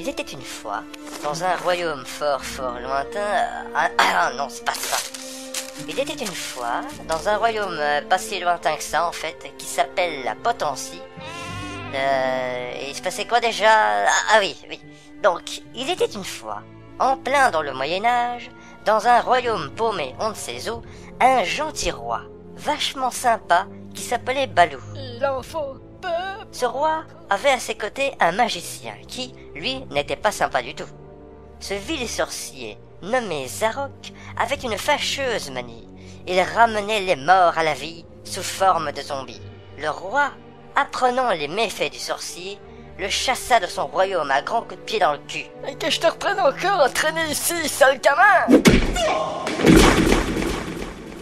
Il était une fois, dans un royaume fort lointain... non, c'est pas ça. Il était une fois, dans un royaume pas si lointain que ça, en fait, qui s'appelle la Potencie. Et il se passait quoi déjà? Oui. Donc, il était une fois, en plein dans le Moyen-Âge, dans un royaume paumé on ne sait où, un gentil roi, vachement sympa, qui s'appelait Balou. Il en faut peu. Ce roi avait à ses côtés un magicien qui, lui, n'était pas sympa du tout. Ce vil sorcier, nommé Zarok, avait une fâcheuse manie. Il ramenait les morts à la vie sous forme de zombies. Le roi, apprenant les méfaits du sorcier, le chassa de son royaume à grands coups de pied dans le cul. Et que je te reprenne encore à traîner ici, sale gamin!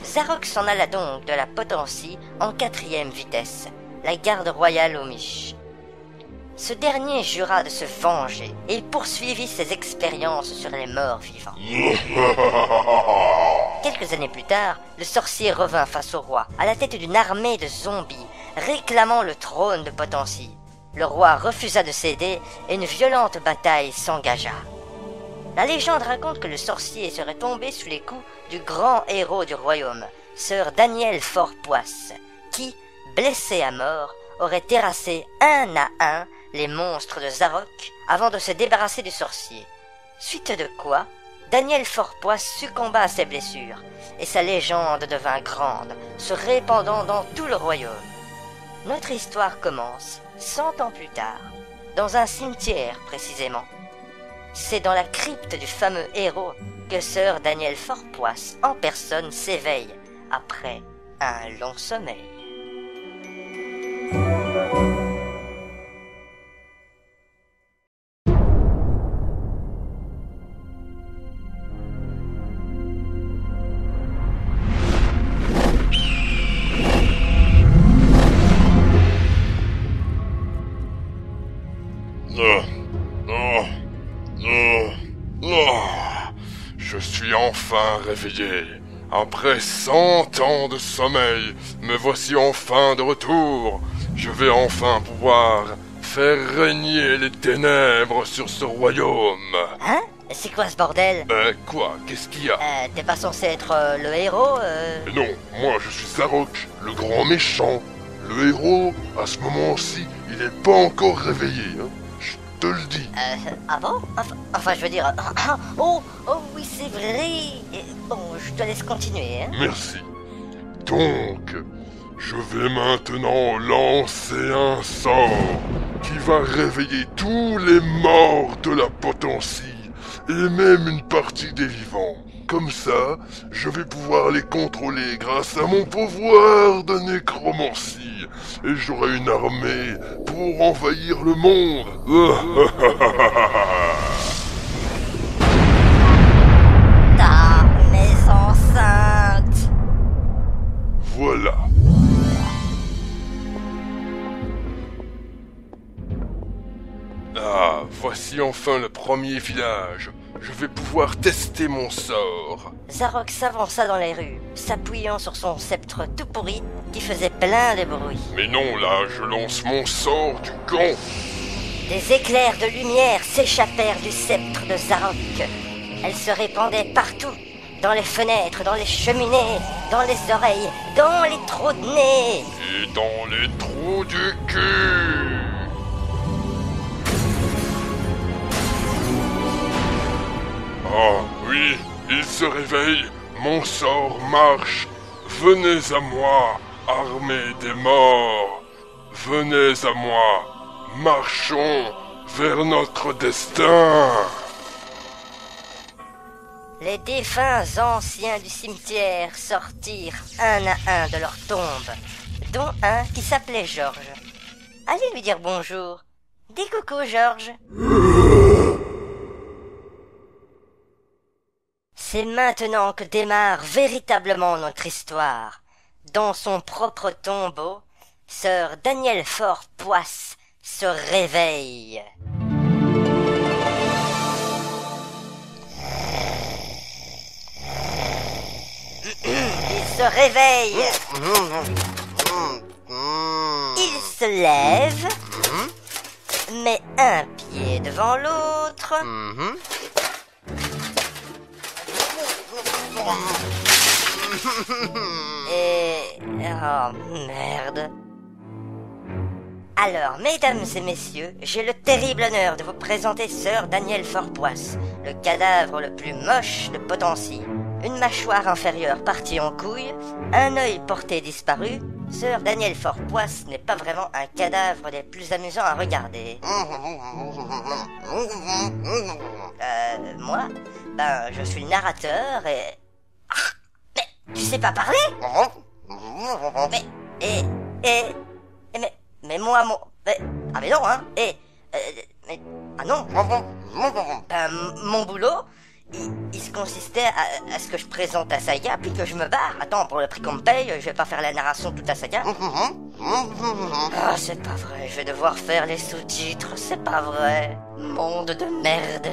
Zarok s'en alla donc de la Potencie en 4e vitesse, la garde royale aux miches. Ce dernier jura de se venger et poursuivit ses expériences sur les morts vivants. Quelques années plus tard, le sorcier revint face au roi, à la tête d'une armée de zombies, réclamant le trône de Potencie. Le roi refusa de céder et une violente bataille s'engagea. La légende raconte que le sorcier serait tombé sous les coups du grand héros du royaume, Sir Daniel Fortpoisse, qui, blessé à mort, aurait terrassé un à un les monstres de Zarok avant de se débarrasser du sorcier. Suite de quoi, Daniel Fortpoisse succomba à ses blessures, et sa légende devint grande, se répandant dans tout le royaume. Notre histoire commence 100 ans plus tard, dans un cimetière précisément. C'est dans la crypte du fameux héros que Sir Daniel Fortpoisse en personne s'éveille après un long sommeil. Je suis enfin réveillé. Après 100 ans de sommeil, me voici enfin de retour. Je vais enfin pouvoir faire régner les ténèbres sur ce royaume. Hein? C'est quoi ce bordel? Quoi? Qu'est-ce qu'il y a? T'es pas censé être le héros Non, moi je suis Zarok, le grand méchant. Le héros, à ce moment-ci, il est pas encore réveillé, hein. Je te le dis. Ah bon? Enfin, je veux dire... Oh oui, c'est vrai. Bon, je te laisse continuer, hein. Merci. Donc, je vais maintenant lancer un sort qui va réveiller tous les morts de la Potencie et même une partie des vivants. Comme ça, je vais pouvoir les contrôler grâce à mon pouvoir de nécromancie et j'aurai une armée pour envahir le monde. Ta maison sainte. Voilà. Ah, voici enfin le premier village. Je vais pouvoir tester mon sort. Zarok s'avança dans les rues, s'appuyant sur son sceptre tout pourri qui faisait plein de bruit. Mais non, là, je lance mon sort du camp. Des éclairs de lumière s'échappèrent du sceptre de Zarok. Elles se répandaient partout, dans les fenêtres, dans les cheminées, dans les oreilles, dans les trous de nez. Et dans les trous du cul. Ah oui, il se réveille, mon sort marche. Venez à moi, armée des morts. Venez à moi, marchons vers notre destin. Les défunts anciens du cimetière sortirent un à un de leur tombe, dont un qui s'appelait Georges. Allez lui dire bonjour. Dis coucou, Georges. C'est maintenant que démarre véritablement notre histoire. Dans son propre tombeau, Sir Daniel Fortpoisse se réveille. Il se réveille. Il se lève. mets un pied devant l'autre. Et... oh, merde. Alors, mesdames et messieurs, j'ai le terrible honneur de vous présenter Sir Daniel Fortpoisse, le cadavre le plus moche de Potency. Une mâchoire inférieure partie en couille, un œil porté disparu. Sir Daniel Fortpoisse n'est pas vraiment un cadavre des plus amusants à regarder. Moi, je suis le narrateur et... mais, tu sais pas parler? Mais moi, ah mais non, hein, ah non. Mon boulot, il se consistait à ce que je présente la saga, puis que je me barre. Attends, pour le prix qu'on me paye, je vais pas faire la narration de toute la saga. Ah, c'est pas vrai, je vais devoir faire les sous-titres, c'est pas vrai. Monde de merde.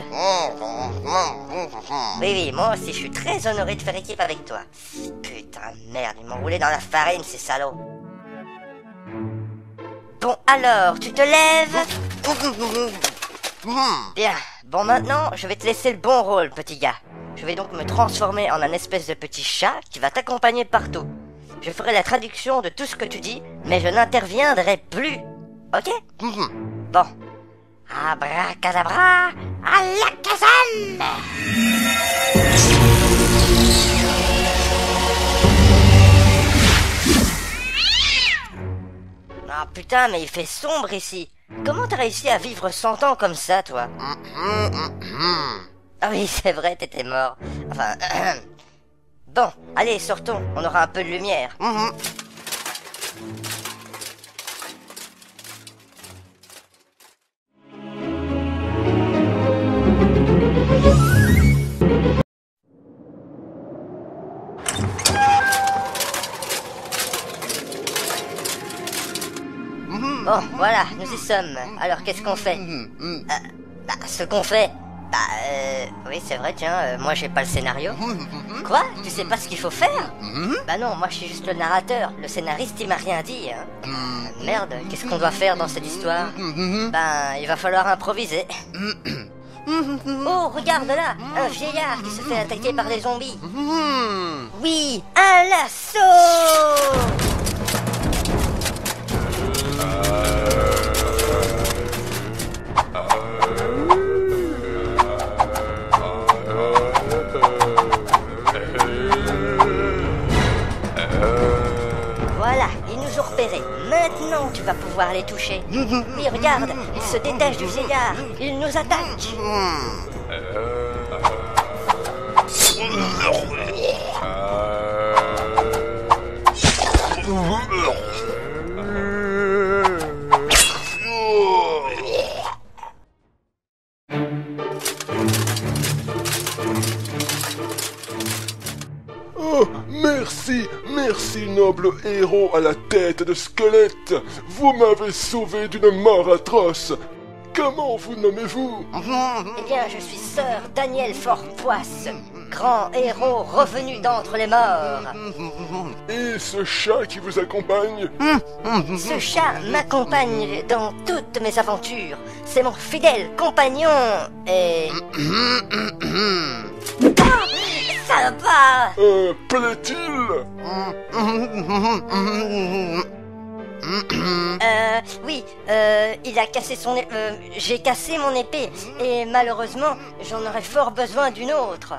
Oui, moi aussi, je suis très honoré de faire équipe avec toi. Putain, merde, ils m'ont roulé dans la farine, ces salauds. Bon, alors, tu te lèves? Bien, bon maintenant, je vais te laisser le bon rôle, petit gars. Je vais donc me transformer en un espèce de petit chat qui va t'accompagner partout. Je ferai la traduction de tout ce que tu dis, mais je n'interviendrai plus. Ok? Bon. Abracadabra, alakazam! Ah putain, mais il fait sombre ici. Comment t'as réussi à vivre 100 ans comme ça, toi? Ah oui, c'est vrai, t'étais mort. Enfin... Bon, allez, sortons, on aura un peu de lumière. Bon, voilà, nous y sommes. Alors, qu'est-ce qu'on fait? Ce qu'on fait... oui, c'est vrai, tiens, moi j'ai pas le scénario. Quoi? Tu sais pas ce qu'il faut faire? Bah non, moi je suis juste le narrateur. Le scénariste, il m'a rien dit, hein. Merde, qu'est-ce qu'on doit faire dans cette histoire? Il va falloir improviser. Oh, regarde là, un vieillard qui se fait attaquer par des zombies. Oui, un lasso! Voilà, ils nous ont repérés. Maintenant, tu vas pouvoir les toucher. Oui, regarde, ils se détachent du vieillard. Ils nous attaquent. Oh, merci noble héros à la tête de squelette. Vous m'avez sauvé d'une mort atroce. Comment vous nommez-vous? Eh bien, je suis Sir Daniel Fortpoisse, grand héros revenu d'entre les morts. Et ce chat qui vous accompagne? Ce chat m'accompagne dans toutes mes aventures. C'est mon fidèle compagnon et... Ah, ça va. Plaît-il? Oui, il a cassé son... j'ai cassé mon épée, et malheureusement, j'en aurais fort besoin d'une autre.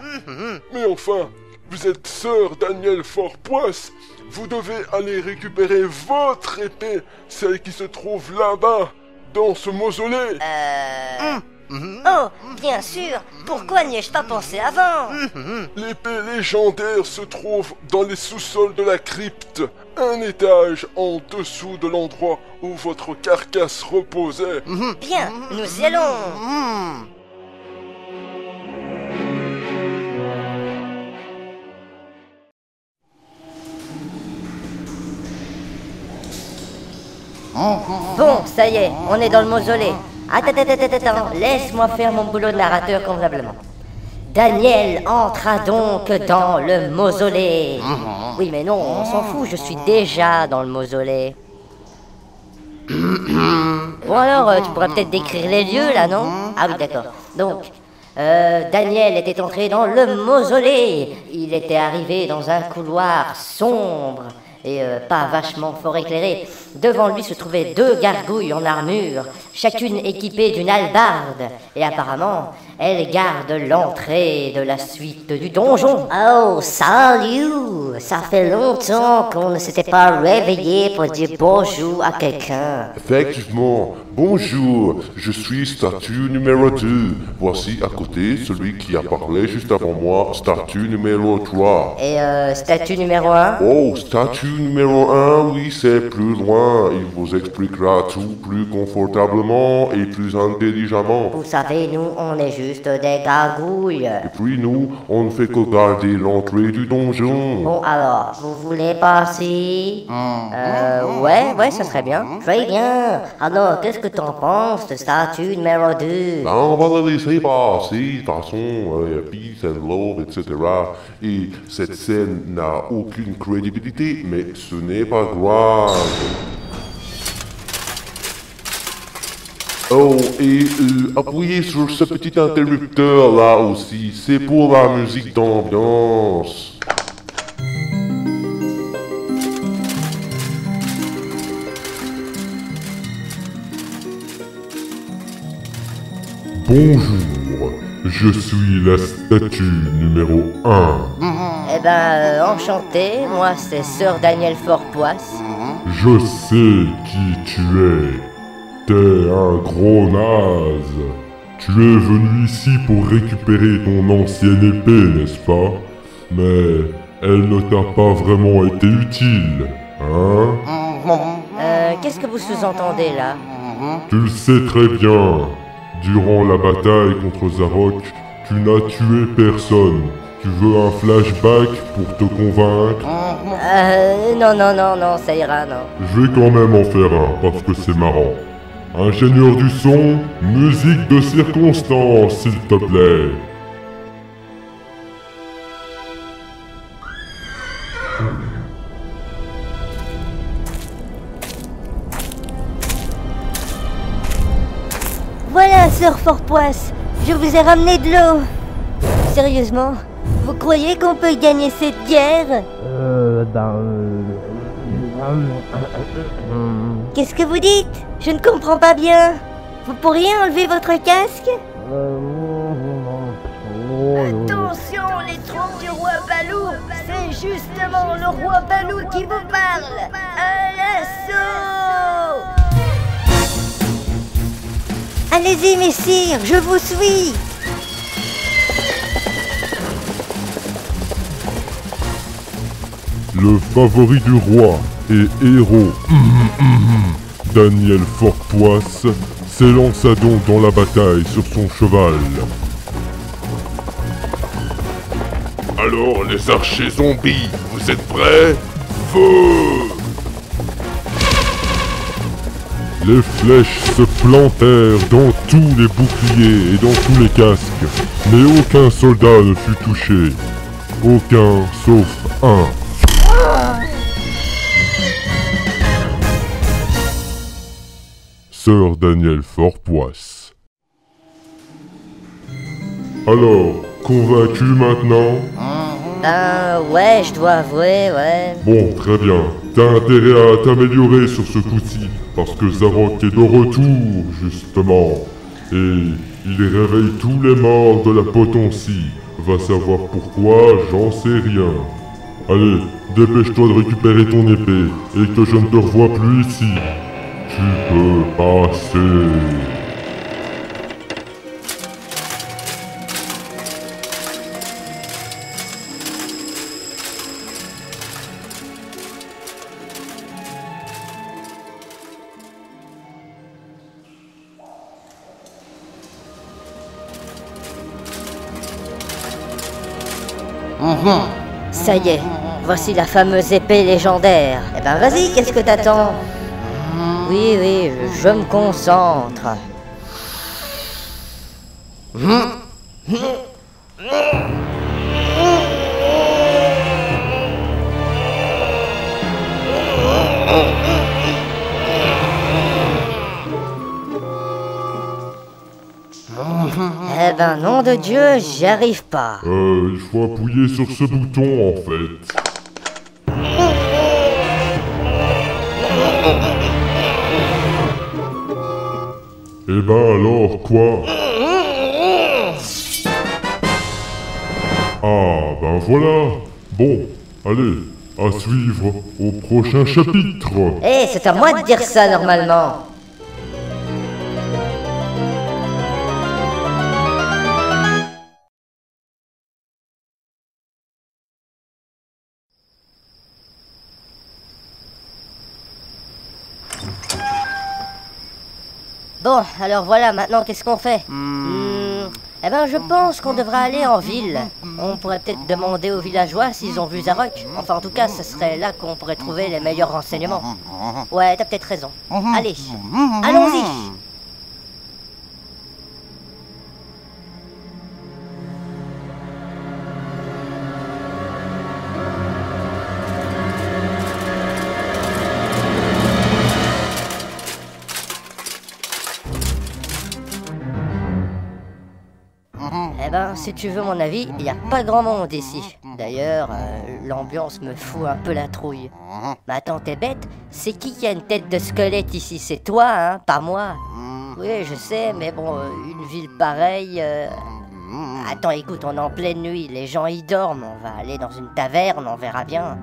Mais enfin, vous êtes Sir Daniel Fortpoisse. Vous devez aller récupérer votre épée, celle qui se trouve là-bas, dans ce mausolée. Oh, bien sûr. Pourquoi n'y ai-je pas pensé avant? L'épée légendaire se trouve dans les sous-sols de la crypte, un étage en dessous de l'endroit où votre carcasse reposait. Bien, nous y allons. Bon, ça y est, on est dans le mausolée. Attends, laisse-moi faire mon boulot de narrateur convenablement. Daniel entra donc dans le mausolée. Oui, mais non, on s'en fout, je suis déjà dans le mausolée. Bon alors, tu pourrais peut-être décrire les lieux là, non? Ah oui, d'accord. Donc, Daniel était entré dans le mausolée. Il était arrivé dans un couloir sombre et pas vachement fort éclairé. Devant lui se trouvaient deux gargouilles en armure, chacune équipée d'une hallebarde. Et apparemment, elles gardent l'entrée de la suite du donjon. Oh, salut! Ça fait longtemps qu'on ne s'était pas réveillé pour dire bonjour à quelqu'un. Effectivement, bonjour, je suis statue numéro 2. Voici à côté celui qui a parlé juste avant moi, statue numéro 3. Et statue numéro 1? Oh, statue numéro 1, oui, c'est plus loin. Il vous expliquera tout plus confortablement et plus intelligemment. Vous savez, nous, on est juste des gargouilles. Et puis nous, on ne fait que garder l'entrée du donjon. Bon, alors, vous voulez passer? Ouais, ça serait bien. Très bien. Alors, qu'est-ce que t'en penses de statue numéro 2? Ben, on va le laisser passer, de toute façon, peace and love, etc. Et cette scène n'a aucune crédibilité, mais ce n'est pas grave. Oh, et appuyez sur ce petit interrupteur là aussi, c'est pour la musique d'ambiance. Bonjour, je suis la statue numéro 1. Eh ben, enchanté, moi c'est Sœur Daniel Fortpoisse. Je sais qui tu es. T'es un gros naze. Tu es venu ici pour récupérer ton ancienne épée, n'est-ce pas? Mais elle ne t'a pas vraiment été utile, hein? Qu'est-ce que vous sous-entendez là? Tu le sais très bien. Durant la bataille contre Zarok, tu n'as tué personne. Tu veux un flashback pour te convaincre? Non, ça ira, non. Je vais quand même en faire un, parce que c'est marrant. Ingénieur du son, musique de circonstance, s'il te plaît. Voilà, Sœur Fortpoisse, je vous ai ramené de l'eau. Sérieusement, vous croyez qu'on peut gagner cette guerre? Qu'est-ce que vous dites? Je ne comprends pas bien. Vous pourriez enlever votre casque? Attention, les troupes du roi Balou, c'est justement le roi Balou qui vous parle. À l'assaut! Allez-y, messire, je vous suis. Le favori du roi et héros, Daniel Fortpoisse, s'élança donc dans la bataille sur son cheval. Alors, les archers zombies, vous êtes prêts? Feu! Les flèches se plantèrent dans tous les boucliers et dans tous les casques, mais aucun soldat ne fut touché. Aucun sauf un. Sœur Daniel Fortpoisse. Alors, convaincu maintenant? Ben ouais, je dois avouer, ouais. Bon, très bien. T'as intérêt à t'améliorer sur ce coup-ci, parce que Zarok est de retour, justement. Et il réveille tous les morts de la Potency. Va savoir pourquoi, j'en sais rien. Allez, dépêche-toi de récupérer ton épée, et que je ne te revoie plus ici. Tu peux passer. Ça y est, voici la fameuse épée légendaire. Eh ben vas-y, qu'est-ce que t'attends? Oui, je me concentre. Eh ben, nom de Dieu, j'y arrive pas. Il faut appuyer sur ce bouton en fait. Eh ben alors quoi? Ah ben voilà. Bon, allez, à suivre au prochain chapitre. Eh, c'est à moi de dire ça normalement. Bon, alors voilà, maintenant qu'est-ce qu'on fait? Eh ben, je pense qu'on devrait aller en ville. On pourrait peut-être demander aux villageois s'ils ont vu Zarok. Enfin, en tout cas, ce serait là qu'on pourrait trouver les meilleurs renseignements. Ouais, t'as peut-être raison. Allez, allons-y. Eh ben, si tu veux mon avis, il n'y a pas grand monde ici. D'ailleurs, l'ambiance me fout un peu la trouille. Mais attends, t'es bête? C'est qui a une tête de squelette ici? C'est toi, hein? Pas moi. Oui, je sais, mais bon, une ville pareille... Attends, écoute, on est en pleine nuit, les gens y dorment. On va aller dans une taverne, on verra bien.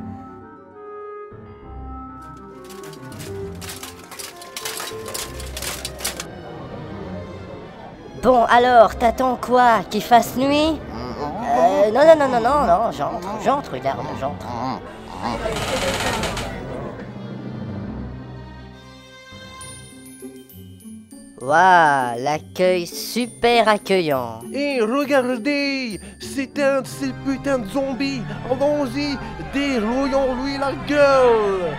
Bon, alors, t'attends quoi? Qu'il fasse nuit? Non, j'entre, regarde, j'entre. Waouh, l'accueil super accueillant. Et regardez, c'est un de ces putains de zombies. Allons-y, dérouillons-lui la gueule.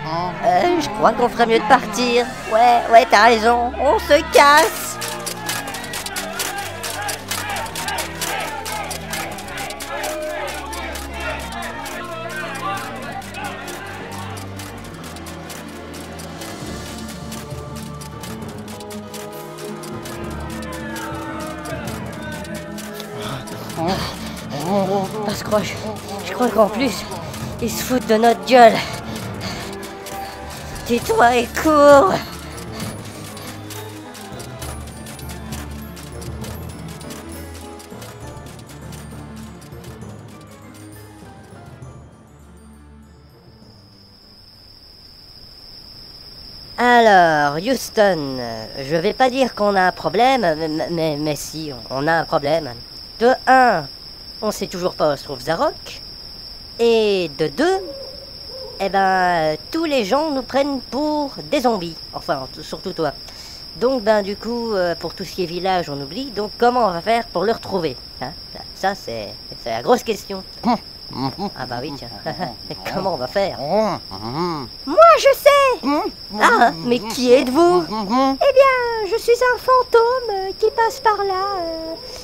Je crois qu'on ferait mieux de partir. Ouais, t'as raison, on se casse. Je crois qu'en plus, ils se foutent de notre gueule. Tais-toi et cours. Alors, Houston, je vais pas dire qu'on a un problème, mais si, on a un problème. De 1, on sait toujours pas où se trouve Zarok. Et de 2, eh ben, tous les gens nous prennent pour des zombies. Enfin, surtout toi. Donc, ben, du coup, pour tout ce qui est village, on oublie. Donc, comment on va faire pour le retrouver, hein? Ça, c'est la grosse question. Ah bah oui, tiens. Comment on va faire? Moi, je sais. Ah, mais qui êtes-vous? Eh bien, je suis un fantôme qui passe par là.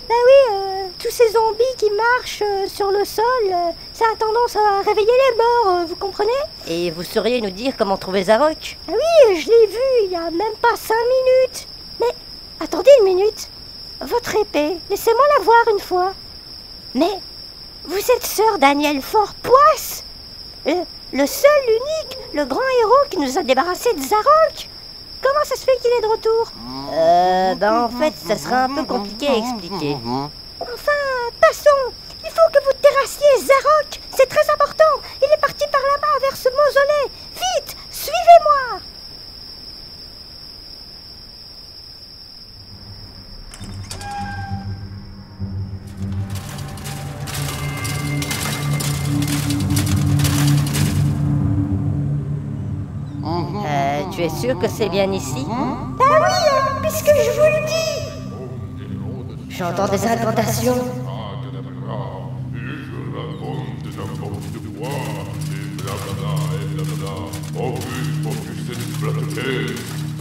Ben oui, tous ces zombies qui marchent sur le sol, ça a tendance à réveiller les morts, vous comprenez? Et vous sauriez nous dire comment trouver Zarok? Ah oui, je l'ai vu il y a même pas 5 minutes. Mais, attendez une minute. Votre épée, laissez-moi la voir une fois. Mais... vous êtes sœur Daniel Fort-Poisse, le seul, l'unique, le grand héros qui nous a débarrassés de Zarok. Comment ça se fait qu'il est de retour? Ben en fait, ça serait un peu compliqué à expliquer. Enfin, passons. Il faut que vous terrassiez Zarok. C'est très important. Il est parti par là-bas vers ce mausolée. Vite, suivez-moi. Tu es sûr que c'est bien ici? Ah oui, puisque je vous le dis. J'entends des incantations.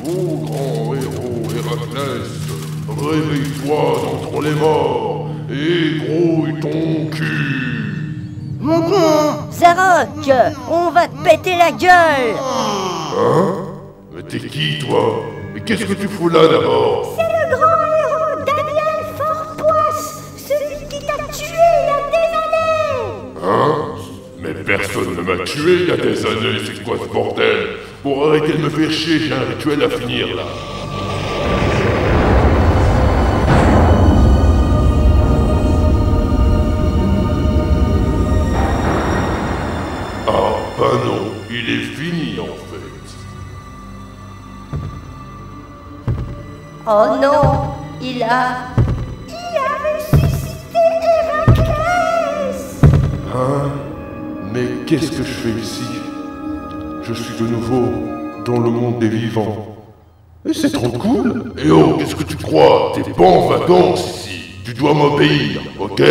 Ô grand héros Héraclès, réveille-toi d'entre les morts et grouille ton cul. Zarok, on va te péter la gueule. Hein? Mais t'es qui, toi? Et qu'est-ce que tu fous là, d'abord? C'est le grand héros Daniel tué il y a des années, c'est quoi ce bordel? Pour arrêter de me faire chier, j'ai un rituel à finir là. Ah, bah non, il est fini en fait. Oh non, il a ressuscité Héraclès. Hein? Mais qu'est-ce que je fais ici? Je suis de nouveau dans le monde des vivants. Et c'est trop cool! Eh oh, qu'est-ce que tu crois? T'es pas en vacances ici. Tu dois m'obéir, ok?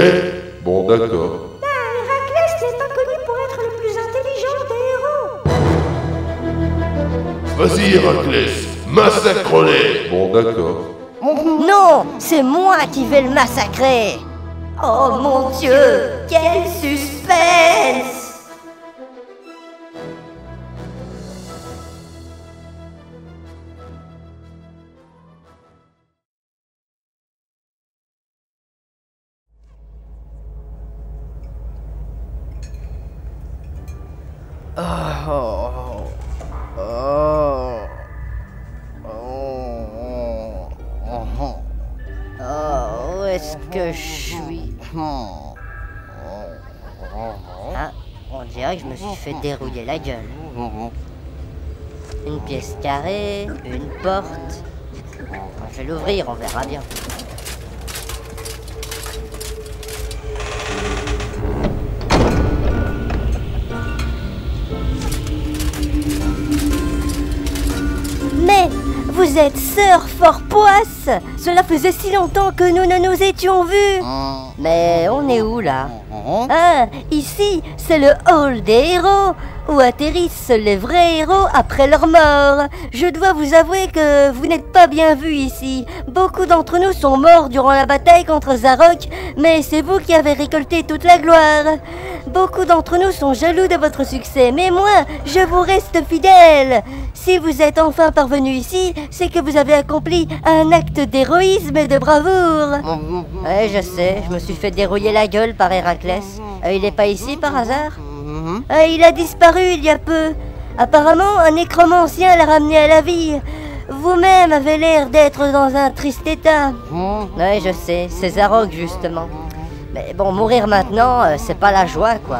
Bon, d'accord. Héraclès n'est pas connu pour être le plus intelligent des héros. Vas-y, Héraclès, massacre-les! Bon, d'accord. Non, c'est moi qui vais le massacrer. Oh mon Dieu, quel suspense! Où est-ce que je suis? Ah, on dirait que je me suis fait dérouiller la gueule. Une pièce carrée, une porte. Je vais l'ouvrir, on verra bien. Mais vous êtes sœur Fort-Poisse. Cela faisait si longtemps que nous ne nous étions vus. Mais on est où là? Ah, ici, c'est le hall des héros, où atterrissent les vrais héros après leur mort. Je dois vous avouer que vous n'êtes pas bien vus ici. Beaucoup d'entre nous sont morts durant la bataille contre Zarok, mais c'est vous qui avez récolté toute la gloire. Beaucoup d'entre nous sont jaloux de votre succès, mais moi, je vous reste fidèle. Si vous êtes enfin parvenu ici, c'est que vous avez accompli un acte d'héroïsme et de bravoure. Ouais, je sais, je me suis fait dérouiller la gueule par Héraclès. Il est pas ici par hasard? Il a disparu il y a peu. Apparemment, un nécromancien l'a ramené à la vie. Vous-même avez l'air d'être dans un triste état. Ouais, je sais, c'est Zarok justement. Mais bon, mourir maintenant, c'est pas la joie, quoi.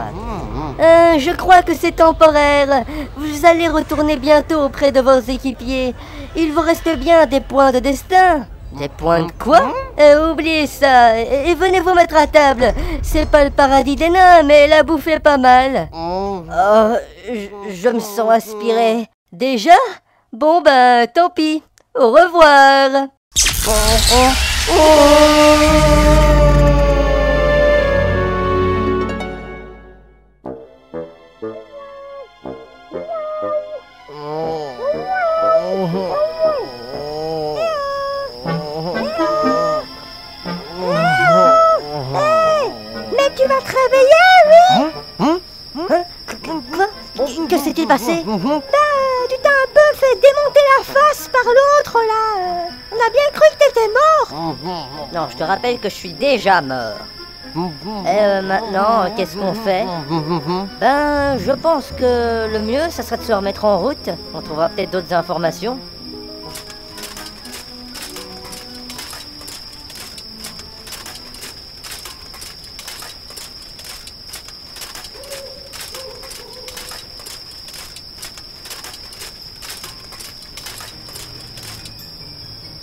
Je crois que c'est temporaire. Vous allez retourner bientôt auprès de vos équipiers. Il vous reste bien des points de destin. Des points de quoi? Oubliez ça et venez vous mettre à table. C'est pas le paradis des nains, mais la bouffe est pas mal. Oh, je me sens aspiré. Déjà? Bon ben, tant pis. Au revoir. Mais tu vas te réveiller, oui? Quoi? Que s'est-il passé? Tu t'as un peu fait démonter la face par l'autre, là. On a bien cru que t'étais mort. Non, je te rappelle que je suis déjà mort. Et maintenant, qu'est-ce qu'on fait? Ben, je pense que le mieux, ça serait de se remettre en route. On trouvera peut-être d'autres informations.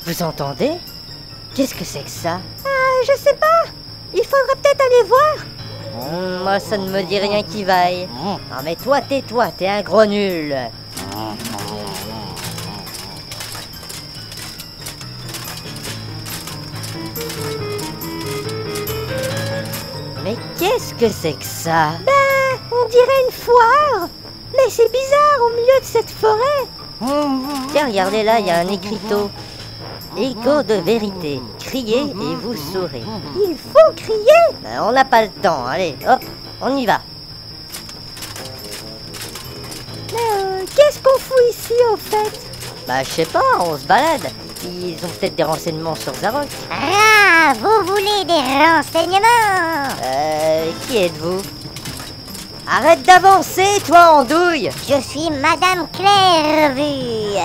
Vous entendez? Qu'est-ce que c'est que ça? Je sais pas. Il faudra peut-être aller voir. Moi, ça ne me dit rien qui vaille. Non, mais toi, tais-toi, t'es un gros nul. Mais qu'est-ce que c'est que ça? On dirait une foire. Mais c'est bizarre au milieu de cette forêt. Tiens, regardez là, il y a un écriteau. Écho de vérité. Criez et vous saurez. Il faut crier. Ben, on n'a pas le temps. Allez, hop, on y va. Mais qu'est-ce qu'on fout ici, au fait? Bah, je sais pas, on se balade. Ils ont peut-être des renseignements sur Zarok. Ah, vous voulez des renseignements? Qui êtes-vous? Arrête d'avancer, toi, andouille! Je suis Madame Clairvue.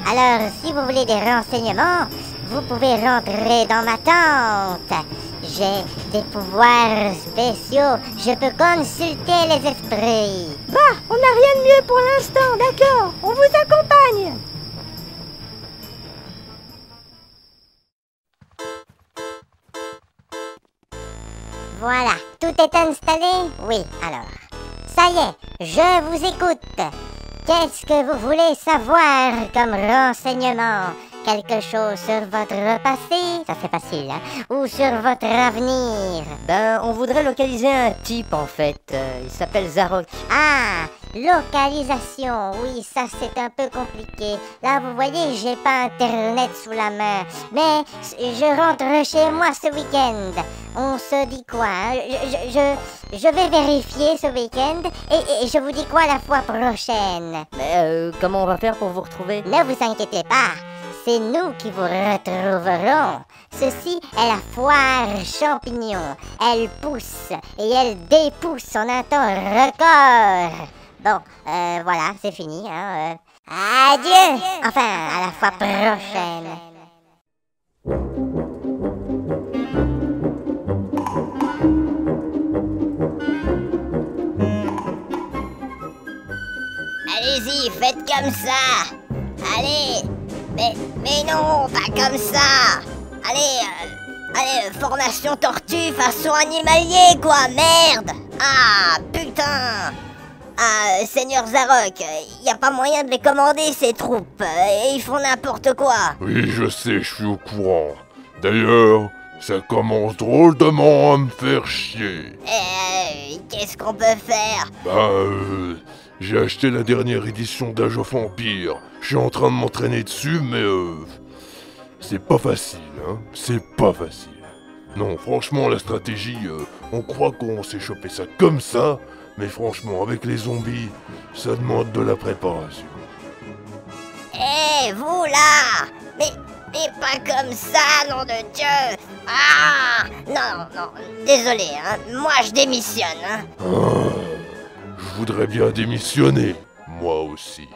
Alors, si vous voulez des renseignements, vous pouvez rentrer dans ma tente. J'ai des pouvoirs spéciaux. Je peux consulter les esprits. Bah, on n'a rien de mieux pour l'instant, d'accord? On vous accompagne. Voilà, tout est installé? Oui, alors. Ça y est, je vous écoute. Qu'est-ce que vous voulez savoir comme renseignement? Quelque chose sur votre passé? Ça c'est facile, hein? Ou sur votre avenir? Ben, on voudrait localiser un type, en fait. Il s'appelle Zarok. Ah, localisation, oui, ça c'est un peu compliqué. Là, vous voyez, j'ai pas internet sous la main. Mais je rentre chez moi ce week-end. On se dit quoi, hein? Je vais vérifier ce week-end et je vous dis quoi la fois prochaine. Mais comment on va faire pour vous retrouver? Ne vous inquiétez pas, c'est nous qui vous retrouverons. Ceci est la foire champignon. Elle pousse et elle dépousse en un temps record. Bon, voilà, c'est fini. Hein, adieu. Enfin, à la fois prochaine. Allez-y, faites comme ça. Allez. Mais non, pas comme ça. Allez, formation tortue façon animalier, quoi, merde. Ah, putain. Ah, Seigneur Zarok, y a pas moyen de les commander, ces troupes. Ils font n'importe quoi. Oui, je sais, je suis au courant. D'ailleurs, ça commence drôlement à me faire chier. Qu'est-ce qu'on peut faire? J'ai acheté la dernière édition d'Age of Empire. Je suis en train de m'entraîner dessus, mais c'est pas facile, hein. C'est pas facile. Non, franchement, la stratégie, on croit qu'on s'est chopé ça comme ça, mais franchement, avec les zombies, ça demande de la préparation. Vous là! Mais pas comme ça, nom de Dieu! Ah! Non, désolé, hein. Moi, je démissionne, hein. Je voudrais bien démissionner, moi aussi.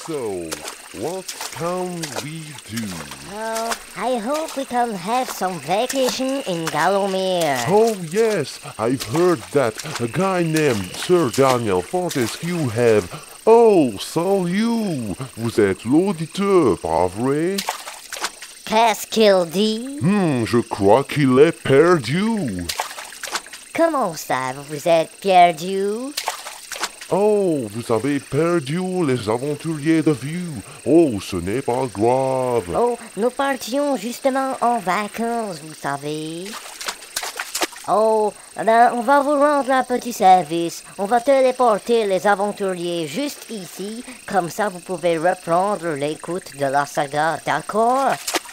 So, what can we do? Well, I hope we can have some vacation in Gallowmere. Oh yes, I've heard that a guy named Sir Daniel Fortescue have... Oh, salut! Vous êtes l'auditeur, pas vrai? Qu'est-ce qu'il dit? Je crois qu'il est perdu. Comment ça, vous vous êtes perdu? Oh, vous avez perdu les aventuriers de vue. Oh, ce n'est pas grave. Oh, nous partions justement en vacances, vous savez. Oh, ben, on va vous rendre un petit service. On va téléporter les aventuriers juste ici. Comme ça, vous pouvez reprendre l'écoute de la saga, d'accord?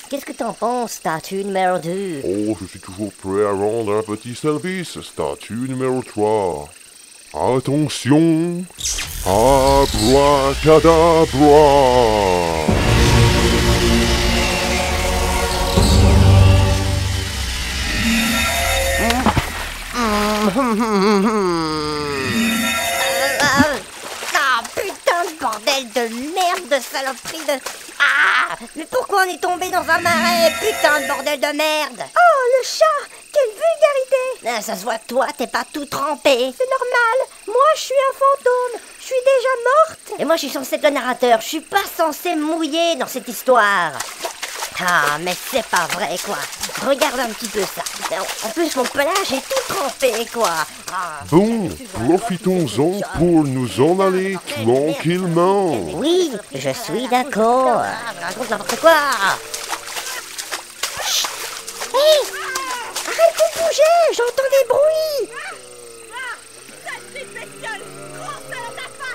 Qu'est-ce que t'en penses, statue numéro 2? Oh, je suis toujours prêt à rendre un petit service, statue numéro 3. Attention, abracadabra. Ah, putain de bordel de merde, de saloperie de... Ah, mais pourquoi on est tombé dans un marais, putain de bordel de merde? Oh, le chat! Quelle vulgarité! Ah, ça se voit que toi, t'es pas tout trempé. C'est normal. Moi, je suis un fantôme. Je suis déjà morte. Et moi, je suis censé être le narrateur. Je suis pas censé me mouiller dans cette histoire. Ah, mais c'est pas vrai, quoi. Regarde un petit peu ça. En plus, mon pelage est tout trempé, quoi. Ah, Bon, profitons-en pour nous en aller tranquillement. oui, je suis d'accord. Je raconte n'importe quoi. Chut. Hé! Arrête de bouger, j'entends des bruits.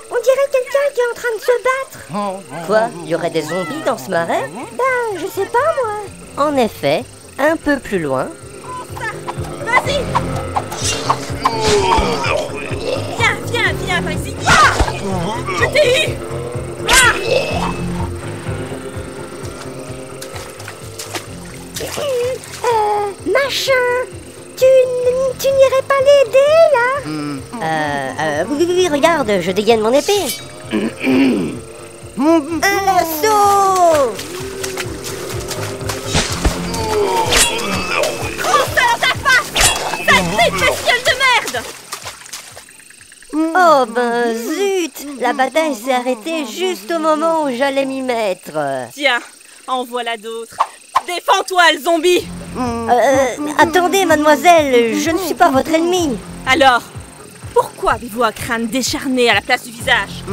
On dirait quelqu'un qui est en train de se battre. Quoi? Il y aurait des zombies dans ce marais? Ben, je sais pas, moi. En effet, un peu plus loin... Vas-y. Viens par ici. Ah, je t'ai eu. Machin, tu n'irais pas l'aider, là? Oui, regarde, je dégaine mon épée. Un lasso! Sacrée bestiole de merde! Oh ben zut! La bataille s'est arrêtée juste au moment où j'allais m'y mettre. Tiens, en voilà d'autres. Défends-toi, le zombie! Attendez, mademoiselle, je ne suis pas votre ennemi. Alors, pourquoi avez-vous un crâne décharné à la place du visage?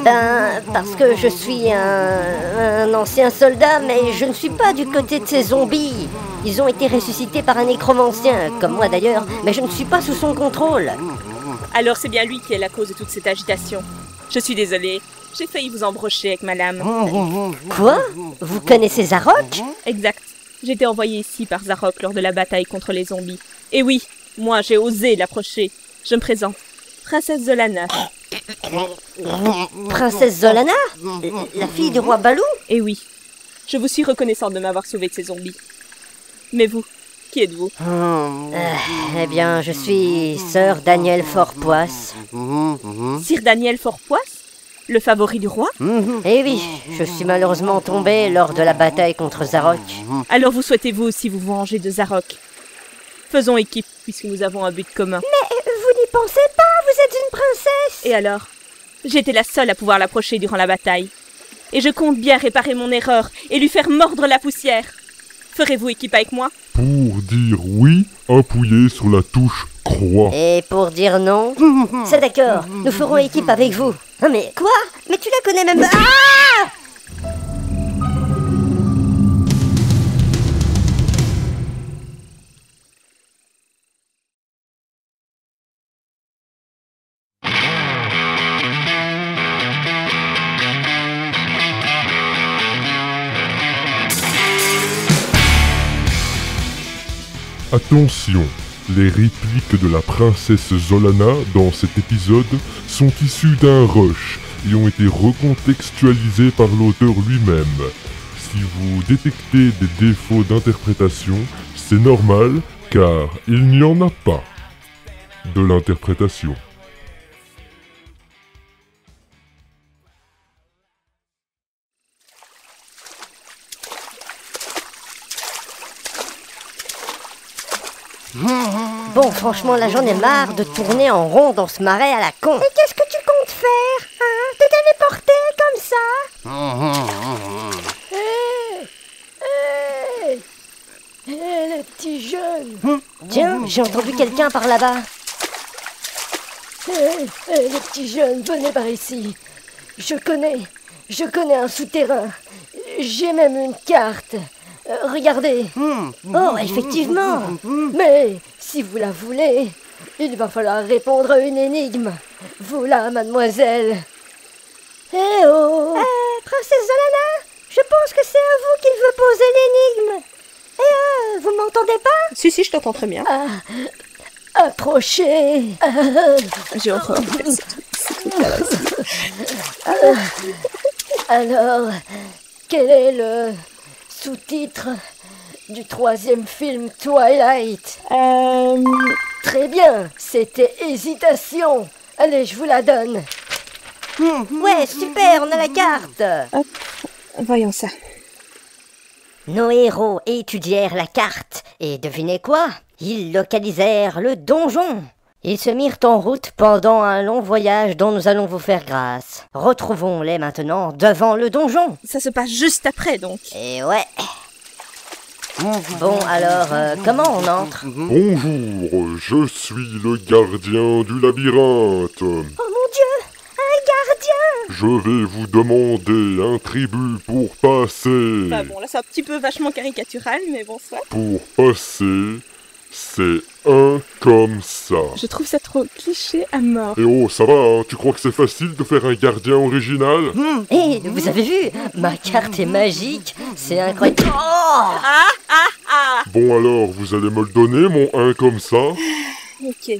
Ben, parce que je suis un ancien soldat, mais je ne suis pas du côté de ces zombies. Ils ont été ressuscités par un nécromancien, comme moi d'ailleurs, mais je ne suis pas sous son contrôle. Alors c'est bien lui qui est la cause de toute cette agitation. Je suis désolée, j'ai failli vous embrocher avec ma lame. Quoi? Vous connaissez Zarok? Exact. J'ai été envoyée ici par Zarok lors de la bataille contre les zombies. Et oui, moi j'ai osé l'approcher. Je me présente. Princesse Zolana. Princesse Zolana? La fille du roi Balou? Et oui, je vous suis reconnaissante de m'avoir sauvée de ces zombies. Mais vous, qui êtes-vous? Eh bien, je suis sœur Daniel Fortpoisse. Sir Daniel Fortpoisse? Le favori du roi? Eh oui, je suis malheureusement tombée lors de la bataille contre Zarok. Alors vous souhaitez vous aussi vous venger de Zarok? Faisons équipe, puisque nous avons un but commun. Vous n'y pensez pas, vous êtes une princesse! Et alors? J'étais la seule à pouvoir l'approcher durant la bataille. Et je compte bien réparer mon erreur et lui faire mordre la poussière. Ferez-vous équipe avec moi? Pour dire oui, appuyez sur la touche croix. Et pour dire non? C'est d'accord, nous ferons équipe avec vous. Ah mais quoi? Mais tu la connais même pas? Ah! Attention, les répliques de la princesse Zolana dans cet épisode sont issues d'un rush et ont été recontextualisées par l'auteur lui-même. Si vous détectez des défauts d'interprétation, c'est normal car il n'y en a pas de l'interprétation. Bon, franchement, là j'en ai marre de tourner en rond dans ce marais à la con. Et qu'est-ce que tu comptes faire, hein? Te téléporter comme ça? Les petits jeunes. Tiens, j'ai entendu quelqu'un par là-bas. Les petits jeunes, venez par ici. Je connais un souterrain. J'ai même une carte. Regardez. Oh, effectivement. Mais si vous la voulez, il va falloir répondre à une énigme. Vous là, mademoiselle. Eh oh. Princesse Zolana, je pense que c'est à vous qu'il veut poser l'énigme. Vous m'entendez pas? Si, je t'entends très bien. Approchez. J'ai horreur. Alors, quel est le sous-titre du 3e film Twilight? Très bien, c'était Hésitation. Allez, je vous la donne. Ouais, super, on a la carte. Hop, voyons ça. Nos héros étudièrent la carte et devinez quoi? Ils localisèrent le donjon. Ils se mirent en route pendant un long voyage dont nous allons vous faire grâce. Retrouvons-les maintenant devant le donjon. Ça se passe juste après, donc. Et ouais. Bon, alors, comment on entre? Bonjour, je suis le gardien du labyrinthe. Oh mon Dieu, un gardien! Je vais vous demander un tribut pour passer. Bah bon, là c'est un petit peu vachement caricatural, mais bon, soit. Pour passer, c'est un comme ça. Je trouve ça trop cliché à mort. Et oh, ça va, hein? Tu crois que c'est facile de faire un gardien original? Et vous avez vu? Ma carte est magique, c'est incroyable. Oh! Bon alors, vous allez me le donner, mon un comme ça? Ok.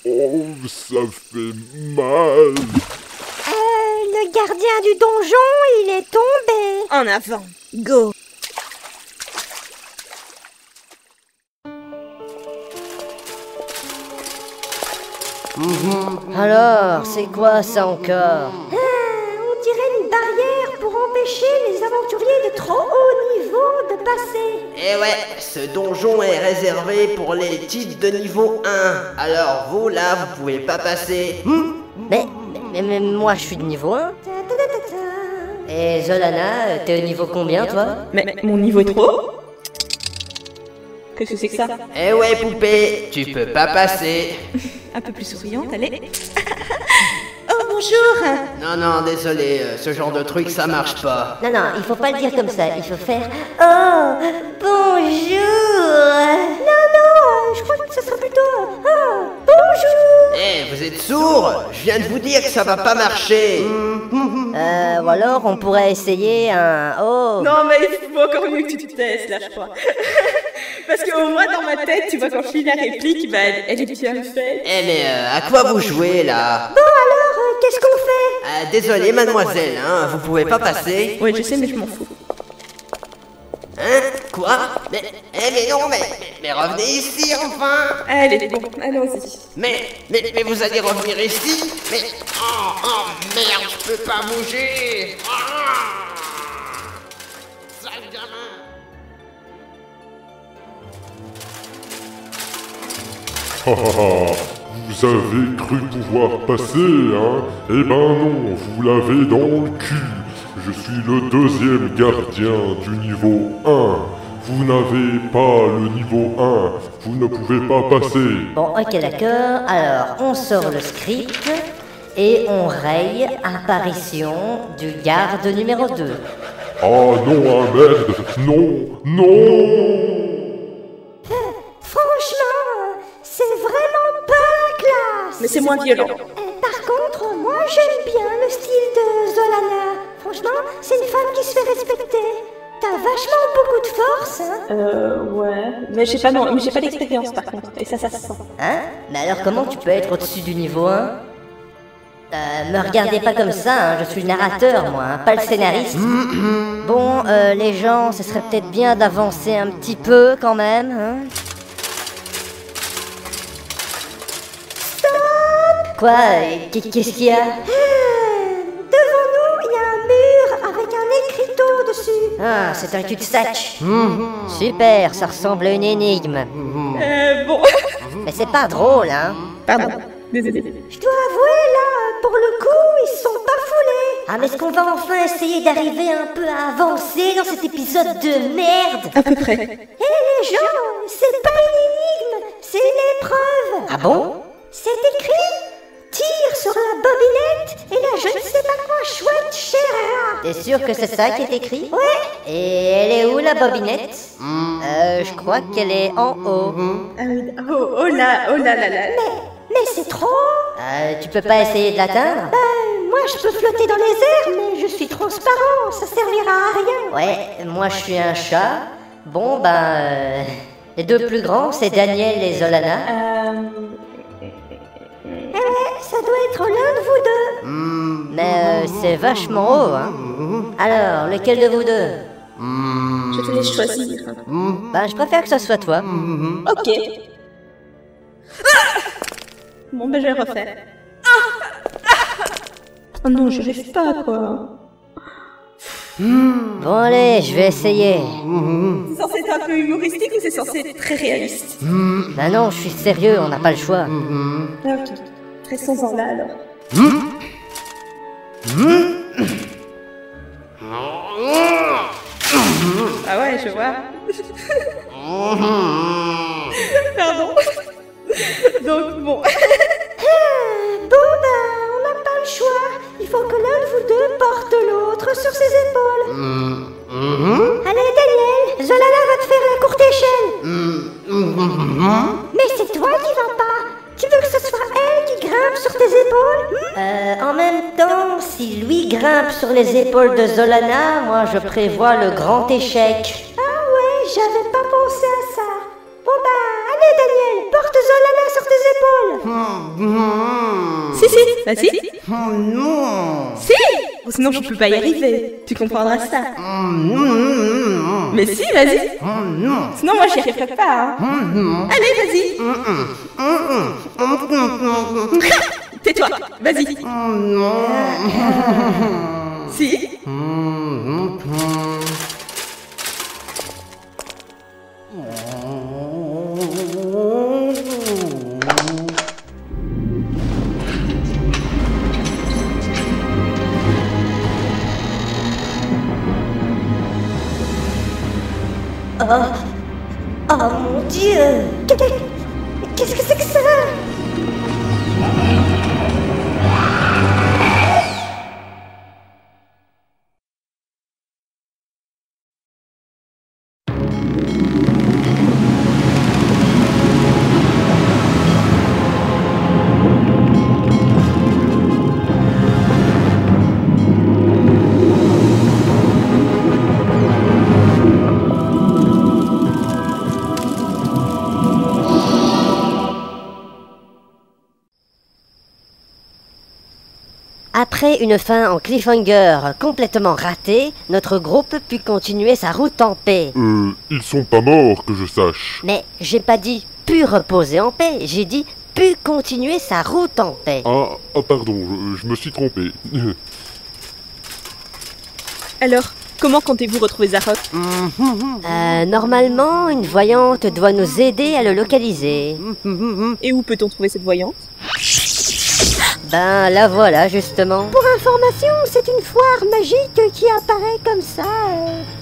Oh, ça fait mal. Le gardien du donjon, il est tombé. En avant, go. Alors, c'est quoi ça encore? On dirait une barrière pour empêcher les aventuriers de trop haut niveau de passer. Eh ouais, ce donjon est réservé pour les titres de niveau 1. Alors vous, là, vous pouvez pas passer. Mais moi, je suis de niveau 1. Et Zolana, t'es au niveau combien, toi? Mais mon niveau est trop haut. Qu'est-ce que c'est que ça? Eh ouais, poupée, tu peux pas passer. Un peu plus souriante, allez. Oh, bonjour. Non, désolé, ce genre de truc, ça marche pas. Non, il faut pas le dire comme ça. Il faut faire oh, bonjour. Non, je crois que ce sera plutôt oh, bonjour. Eh, vous êtes sourds? Je viens de vous dire que ça va pas marcher. Ou alors, on pourrait essayer un... Oh! Non, mais il faut encore mieux que tu te testes, là, je crois. Parce qu'au moins, dans ma tête, tu vois, quand je finis la réplique, bah, elle est bien faite. Eh mais à quoi vous jouez, là? Bon alors, qu'est-ce qu'on fait? Désolé, mademoiselle, hein, vous pouvez pas passer. Oui, je sais, mais je m'en fous. Hein? Quoi? Mais non, mais revenez ici, enfin! Allez, bon, allons-y. Mais vous allez revenir ici? Mais... Oh, merde, je peux pas bouger! Sale gamin! Vous avez cru pouvoir passer, hein? Eh ben non, vous l'avez dans le cul. Je suis le deuxième gardien du niveau 1. Vous n'avez pas le niveau 1. Vous ne pouvez pas passer. Bon, ok, d'accord. Alors, on sort le script et on raye apparition du garde numéro 2. Oh non, ah merde! Non! Franchement, c'est vraiment pas la classe. Mais c'est moins violent. Par contre, moi j'aime bien le style de Zolana. Franchement, c'est une femme qui se fait respecter. T'as vachement beaucoup de force, hein? Ouais. Mais j'ai pas d'expérience, par contre. Et ça se sent. Hein? Mais alors, comment tu peux être au-dessus du niveau 1? Me regardez pas comme ça, hein, je suis le narrateur, moi, hein, pas le scénariste. Bon, les gens, ce serait peut-être bien d'avancer un petit peu, quand même, hein? Quoi? Qu'est-ce qu'il y a? Devant nous, il y a un mur avec un écriteau dessus. Ah, c'est un cul-de-sac. Super, ça ressemble à une énigme. Bon. Mais c'est pas drôle, hein? Pardon, désolé. Je dois avouer, là, pour le coup, ils se sont pas foulés. Ah, mais est-ce qu'on va enfin essayer d'arriver un peu à avancer dans cet épisode de merde? À peu près. Et les gens, c'est pas une énigme, c'est une épreuve. Ah bon? C'est écrit tire sur la bobinette et là je ne sais pas quoi chouette chéra. T'es sûr que c'est ça qui est écrit? Ouais. Et elle est où la bobinette? Je crois qu'elle est en haut. Ah oui, oh là là. Mais c'est trop. Tu peux pas essayer de l'atteindre? Moi je peux flotter dans les airs mais je suis transparent, ça servira à rien. Ouais, moi je suis un chat. Bon ben... les deux plus grands, c'est Daniel et Zolana. Ça doit être l'un de vous deux. Mais c'est vachement haut, hein. Alors, lequel de vous deux? Je te laisse choisir. Ben, je préfère que ce soit toi. Ok. Bon, ben je vais refaire. Oh non, je rêve pas, quoi. Bon allez, je vais essayer. C'est censé être un peu humoristique ou c'est censé être très réaliste? Ben non, je suis sérieux, on n'a pas le choix. Ok. Restons-en là, alors. Ah ouais, je vois. Pardon. Donc, bon. Bon on n'a pas le choix. Il faut que l'un de vous deux porte l'autre sur ses épaules. Allez Daniel, Zolana va te faire la courte échelle. Mais c'est toi qui vas pas. Tu veux que ce soit elle qui grimpe sur tes épaules? En même temps, si lui grimpe sur les épaules de Zolana, moi je prévois le grand échec. Ah ouais, j'avais pas pensé à ça. Bon allez Allez, Daniel, porte Zolana sur tes épaules. Si, vas-y. Non. Si. Sinon, je peux pas y arriver. Tu comprendras ça. Mais si, vas-y. Sinon, moi, j'y arriverai pas. Hein. Allez, vas-y. Tais-toi, vas-y. Si. Oh mon Dieu! Qu'est-ce que c'est que ça? Après une fin en cliffhanger complètement ratée, notre groupe put continuer sa route en paix. Ils sont pas morts, que je sache. Mais j'ai pas dit pu reposer en paix, j'ai dit pu continuer sa route en paix. Ah, pardon, je me suis trompé. Alors, comment comptez-vous retrouver Zarok? Normalement, une voyante doit nous aider à le localiser. Et où peut-on trouver cette voyante? Ben la voilà justement. Pour information, c'est une foire magique qui apparaît comme ça,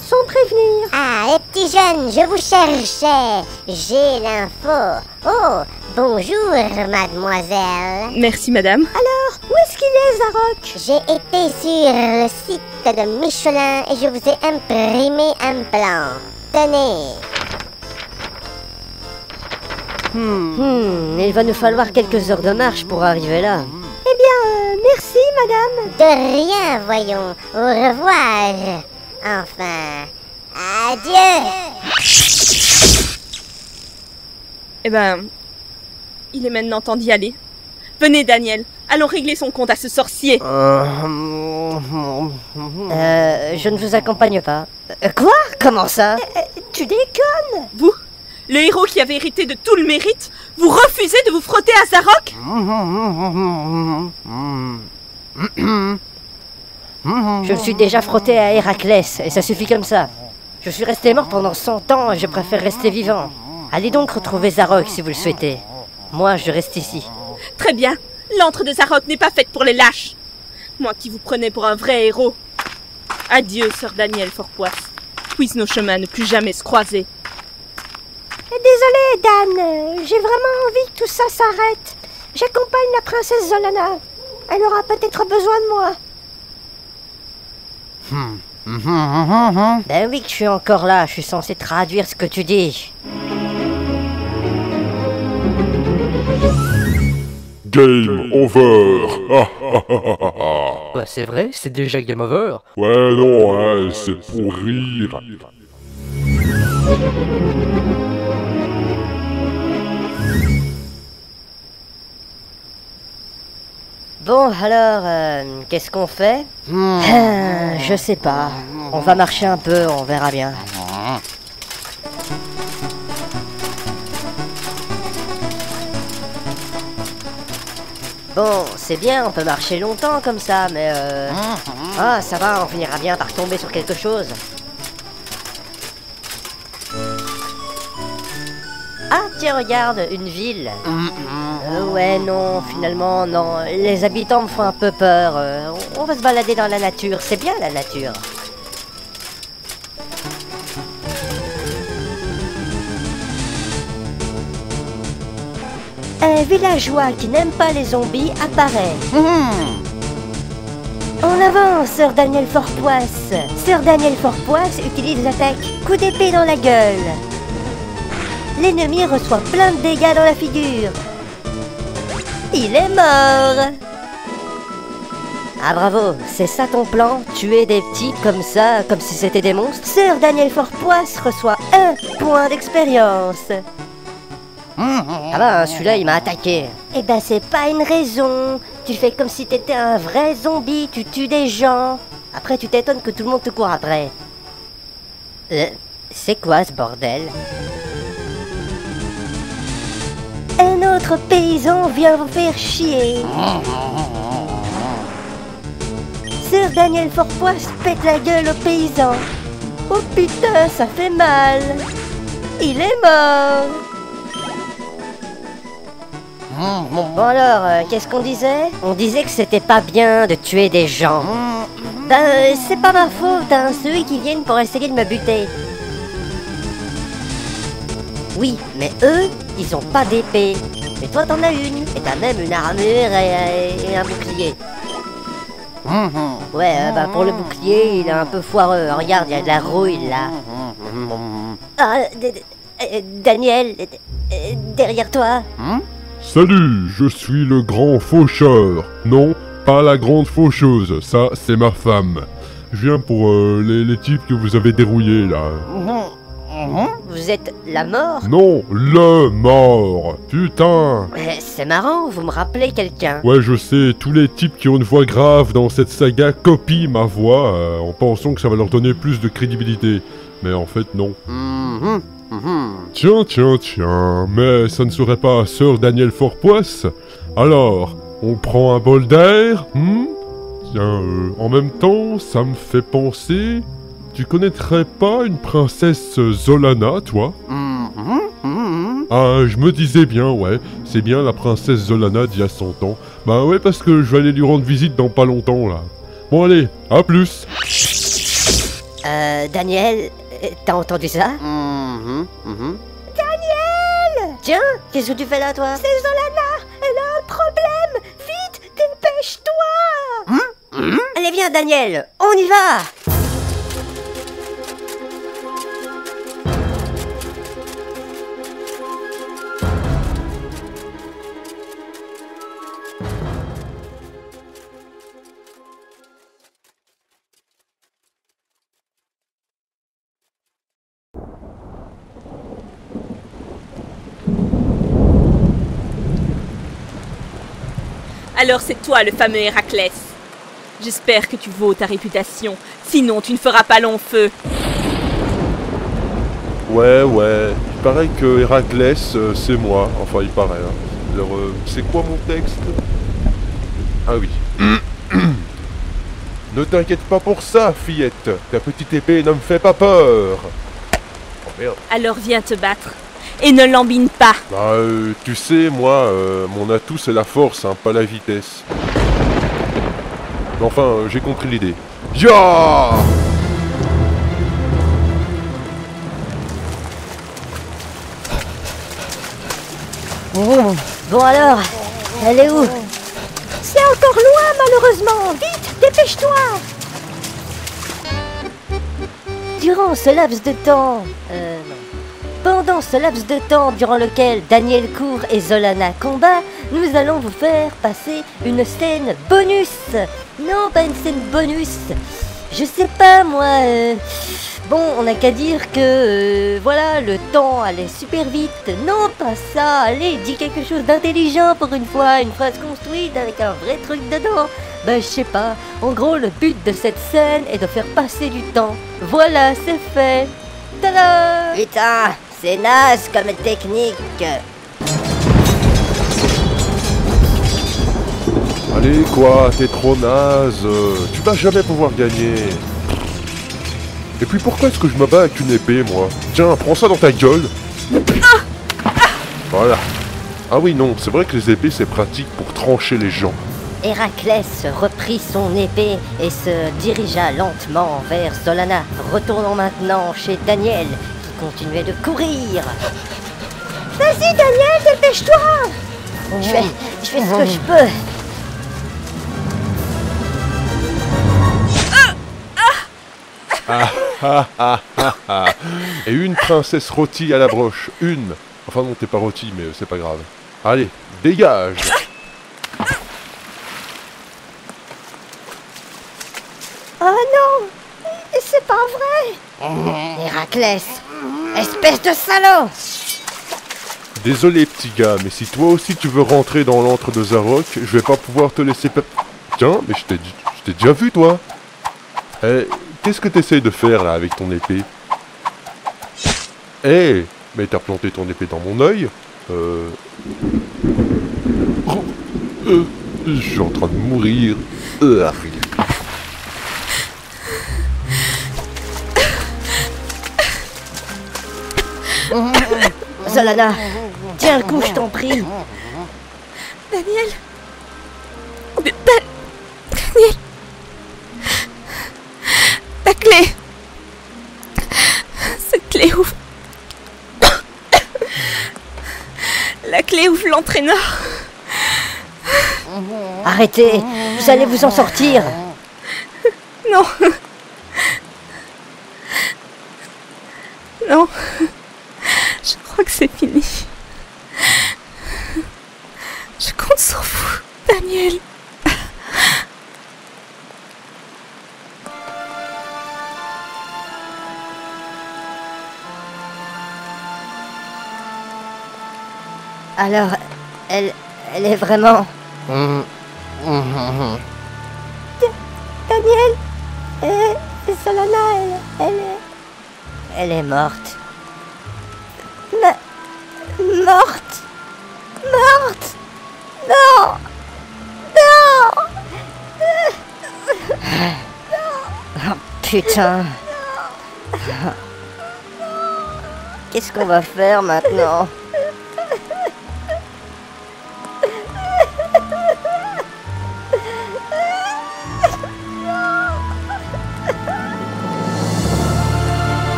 sans prévenir. Ah, les petits jeunes, je vous cherchais. J'ai l'info. Oh, bonjour, mademoiselle. Merci, madame. Alors, où est-ce qu'il est, Zarok? J'ai été sur le site de Michelin et je vous ai imprimé un plan. Tenez. Il va nous falloir quelques heures de marche pour arriver là. Eh bien, merci, madame. De rien, voyons. Au revoir. Enfin, adieu. Eh ben, il est maintenant temps d'y aller. Venez, Daniel, allons régler son compte à ce sorcier. Je ne vous accompagne pas. Quoi? Comment ça? Tu déconnes? Vous, le héros qui avait hérité de tout le mérite, vous refusez de vous frotter à Zarok? Je me suis déjà frotté à Héraclès, et ça suffit comme ça. Je suis resté mort pendant 100 ans, et je préfère rester vivant. Allez donc retrouver Zarok si vous le souhaitez. Moi, je reste ici. Très bien, l'antre de Zarok n'est pas faite pour les lâches. Moi qui vous prenais pour un vrai héros. Adieu, sœur Daniel Fortpoisse. Puissent nos chemins ne plus jamais se croiser. Désolée, Dan. J'ai vraiment envie que tout ça s'arrête. J'accompagne la princesse Zolana. Elle aura peut-être besoin de moi. Ben oui que je suis encore là. Je suis censé traduire ce que tu dis. Game over. Bah, c'est vrai, c'est déjà game over. Ouais, non, hein, c'est pour rire. Bon, alors, qu'est-ce qu'on fait? Je sais pas. On va marcher un peu, on verra bien. Bon, c'est bien, on peut marcher longtemps comme ça, mais Ah, ça va, on finira bien par tomber sur quelque chose. Ah, tiens, regarde, une ville. Ouais, non, finalement, non. Les habitants me font un peu peur. On va se balader dans la nature, c'est bien la nature. Un villageois qui n'aime pas les zombies apparaît. En avant, Sir Daniel Fortpoisse. Sir Daniel Fortpoisse utilise l'attaque coup d'épée dans la gueule. L'ennemi reçoit plein de dégâts dans la figure. Il est mort. Ah bravo, c'est ça ton plan? Tuer des petits comme ça, comme si c'était des monstres? Sir Daniel Fortpoisse reçoit 1 point d'expérience. Ah bah, celui-là, il m'a attaqué. Eh ben c'est pas une raison. Tu fais comme si t'étais un vrai zombie, tu tues des gens. Après, tu t'étonnes que tout le monde te court après. C'est quoi ce bordel? Un autre paysan vient vous faire chier. Sir Daniel Fortpoisse pète la gueule au paysan. Oh putain, ça fait mal. Il est mort. Bon alors, qu'est-ce qu'on disait? On disait que c'était pas bien de tuer des gens. Ben, c'est pas ma faute, hein, ceux qui viennent pour essayer de me buter. Oui, mais eux, ils ont pas d'épée. Mais toi, t'en as une. Et t'as même une armure et un bouclier. Ouais, bah pour le bouclier, il est un peu foireux. Regarde, il y a de la rouille là. Ah, Daniel, derrière toi. Salut, je suis le grand faucheur. Non, pas la grande faucheuse, ça c'est ma femme. Je viens pour les types que vous avez dérouillés là. Vous êtes la mort? Non, le mort. Putain. C'est marrant, vous me rappelez quelqu'un. Ouais, je sais, tous les types qui ont une voix grave dans cette saga copient ma voix en pensant que ça va leur donner plus de crédibilité. Mais en fait, non. Tiens, mais ça ne serait pas Sir Daniel Fortpoisse? Alors, on prend un bol d'air? Tiens, en même temps, ça me fait penser... Tu connaîtrais pas une princesse Zolana, toi? Ah, je me disais bien, ouais, c'est bien la princesse Zolana d'il y a 100 ans. Bah ouais, parce que je vais aller lui rendre visite dans pas longtemps, là. Bon allez, à plus. Daniel, t'as entendu ça? Daniel! Tiens, qu'est-ce que tu fais là, toi? C'est Zolana, elle a un problème. Vite, dépêche-toi. Allez, viens, Daniel, on y va! Alors c'est toi le fameux Héraclès. J'espère que tu vaux ta réputation, sinon tu ne feras pas long feu. Ouais, il paraît que Héraclès, c'est moi. Enfin, il paraît. Hein. Alors, c'est quoi mon texte? Ah oui. Ne t'inquiète pas pour ça, fillette. Ta petite épée ne me fait pas peur. Oh merde. Alors viens te battre. Et ne lambine pas. Bah, tu sais, moi, mon atout c'est la force, hein, pas la vitesse. Mais enfin, j'ai compris l'idée. Ya! Bon alors, elle est où? C'est encore loin malheureusement. Vite, dépêche-toi. Durant ce laps de temps... Pendant ce laps de temps durant lequel Daniel court et Zolana combat, nous allons vous faire passer une scène bonus. Non, pas une scène bonus. Je sais pas moi. Bon, on n'a qu'à dire que voilà, le temps allait super vite. Non, pas ça. Allez, dis quelque chose d'intelligent pour une fois, une phrase construite avec un vrai truc dedans. Ben, je sais pas. En gros, le but de cette scène est de faire passer du temps. Voilà, c'est fait. Tada! Putain, c'est naze comme technique. Allez quoi, t'es trop naze. Tu vas jamais pouvoir gagner. Et puis pourquoi est-ce que je me bats avec une épée, moi? Tiens, prends ça dans ta gueule. Voilà. Ah oui, non, c'est vrai que les épées, c'est pratique pour trancher les gens. Héraclès reprit son épée et se dirigea lentement vers Zolana. Retournons maintenant chez Daniel, qui continuait de courir. Vas-y Daniel, dépêche-toi. Je fais ce que je peux. Et une princesse rôtie à la broche. Une. Enfin non, t'es pas rôtie, mais c'est pas grave. Allez, dégage. Oh non, c'est pas vrai. Héraclès, espèce de salaud. Désolé petit gars, mais si toi aussi tu veux rentrer dans l'antre de Zarok, je vais pas pouvoir te laisser Tiens, mais je t'ai déjà vu toi. Eh, qu'est-ce que t'essayes de faire là avec ton épée? Eh, mais t'as planté ton épée dans mon œil? Je suis en train de mourir. Zalana, tiens le coup, je t'en prie. Daniel. Daniel. La clé. Cette clé ouvre. La clé ouvre l'entraîneur. Arrêtez, vous allez vous en sortir. Non. Non. Je crois que c'est fini. Je compte sur vous, Daniel. Alors, elle est vraiment... Daniel, Solana, elle est morte. Morte. Non. Oh, putain. Qu'est-ce qu'on va faire maintenant?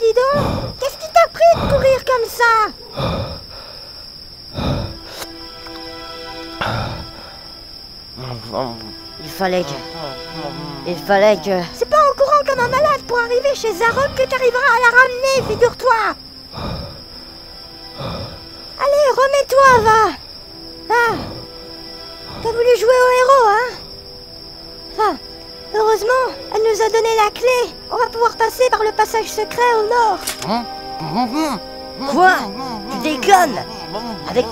dis donc, qu'est-ce qui t'a pris de courir comme ça? Il fallait que... C'est pas en courant comme un malade pour arriver chez Zarok que t'arriveras à la ramener, figure-toi. Allez, remets-toi, va. Ah, t'as voulu jouer au héros, hein? Ah, heureusement, elle nous a donné la clé. On va pouvoir passer par le passage secret au nord. Quoi? Tu déconnes? Avec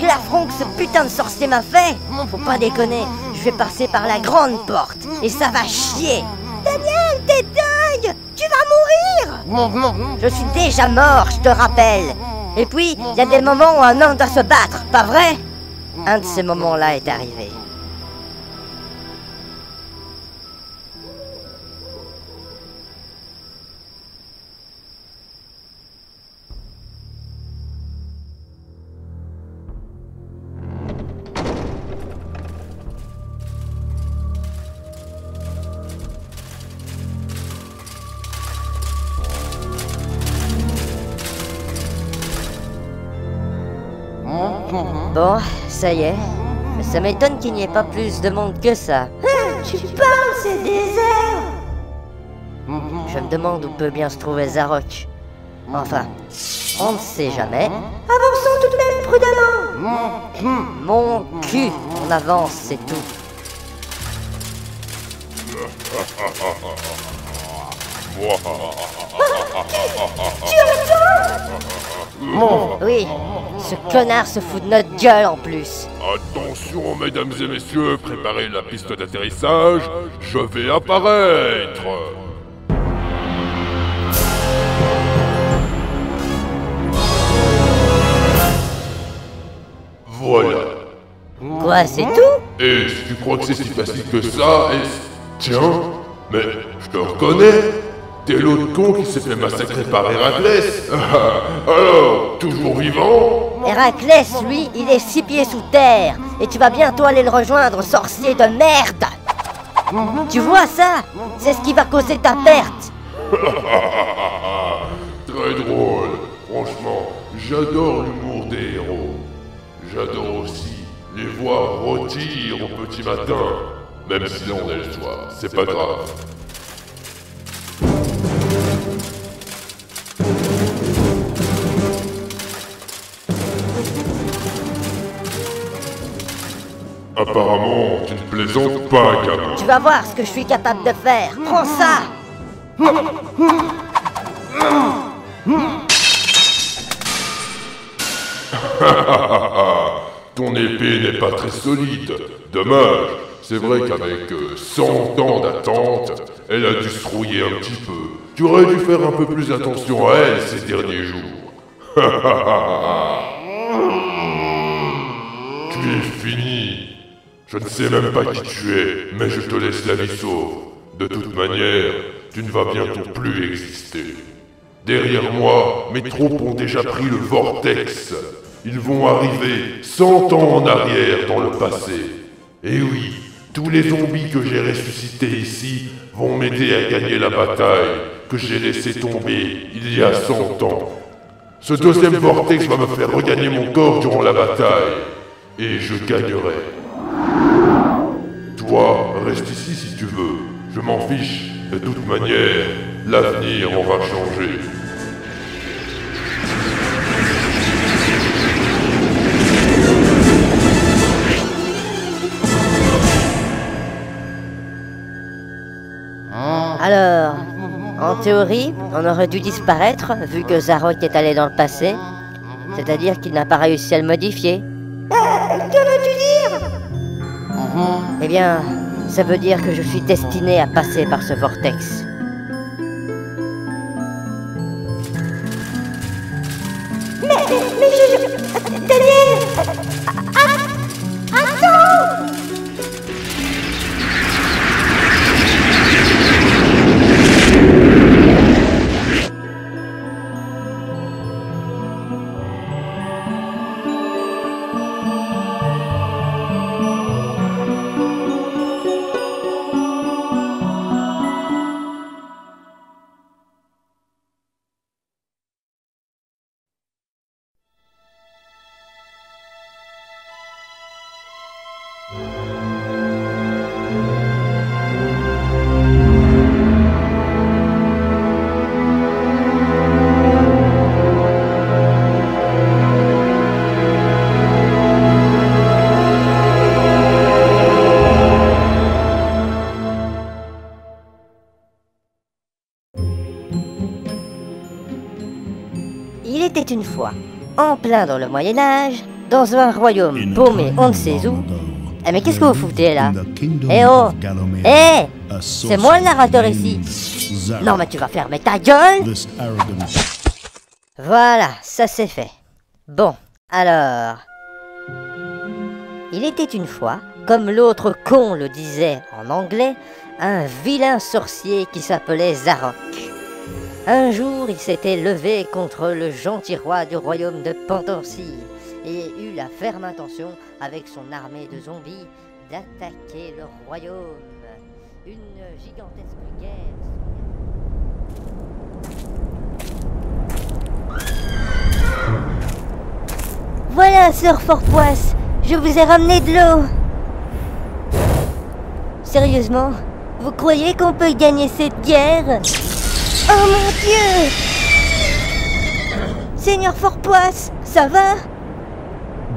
l'affront que ce putain de sorcier m'a fait? Faut pas déconner, je vais passer par la grande porte, et ça va chier. Daniel, t'es dingue! Tu vas mourir! Je suis déjà mort, je te rappelle. Et puis, il y a des moments où un homme doit se battre, pas vrai? Un de ces moments-là est arrivé. Bon, ça y est. Mais ça m'étonne qu'il n'y ait pas plus de monde que ça. Tu parles, c'est désert! Je me demande où peut bien se trouver Zarok. Enfin, on ne sait jamais. Avançons tout de même prudemment! Mon cul, on avance, c'est tout. Oui, ce connard se fout de notre gueule en plus. Attention, mesdames et messieurs, préparez la piste d'atterrissage, je vais apparaître. Voilà. Quoi, c'est tout? Et si tu crois que c'est si facile que ça, tiens, mais je te reconnais. T'es l'autre con qui s'est fait massacrer par Héraclès. Alors, toujours vivant? Héraclès, lui, il est 6 pieds sous terre. Et tu vas bientôt aller le rejoindre, sorcier de merde. Tu vois ça? C'est ce qui va causer ta perte. Très drôle. Franchement, j'adore l'humour des héros. J'adore aussi les voir rôtir au petit matin. Même si on est le soir, c'est pas grave. Apparemment, tu ne plaisantes pas, gamin. Tu vas voir ce que je suis capable de faire. Prends ça! Ton épée n'est pas très solide. Dommage. C'est vrai qu'avec 100 ans d'attente, elle a dû se rouiller un petit peu. Tu aurais dû faire un peu plus attention à elle ces derniers jours. Tu es fini. Je ne sais même pas qui tu es, mais je te laisse la vie sauve. De toute manière, tu ne vas bientôt plus exister. Derrière moi, mes troupes ont déjà pris le vortex. Ils vont arriver 100 ans en arrière dans le passé. Et oui, tous les zombies que j'ai ressuscités ici vont m'aider à gagner la bataille que j'ai laissée tomber il y a 100 ans. Ce deuxième vortex va me faire regagner mon corps durant la bataille. Et je gagnerai. Toi, reste ici si tu veux. Je m'en fiche. De toute manière, l'avenir en va changer. Alors, en théorie, on aurait dû disparaître vu que Zarok est allé dans le passé. C'est-à-dire qu'il n'a pas réussi à le modifier. Que veux-tu dire? Eh bien, ça veut dire que je suis destiné à passer par ce vortex. Daniel! Attends! Il était une fois, en plein dans le Moyen-Âge, dans un royaume paumé on ne sait où. Eh mais qu'est-ce que vous foutez là? Eh oh! Eh! C'est moi le narrateur ici! Non mais tu vas fermer ta gueule! Voilà, ça c'est fait. Bon, alors... Il était une fois, comme l'autre con le disait en anglais, un vilain sorcier qui s'appelait Zarok. Un jour, il s'était levé contre le gentil roi du royaume de Pantancy et eut la ferme intention, avec son armée de zombies, d'attaquer le royaume. Une gigantesque guerre. Voilà, sœur Fortpoisse, je vous ai ramené de l'eau. Sérieusement, vous croyez qu'on peut gagner cette guerre? Oh mon Dieu! Seigneur Fortpoisse, ça va?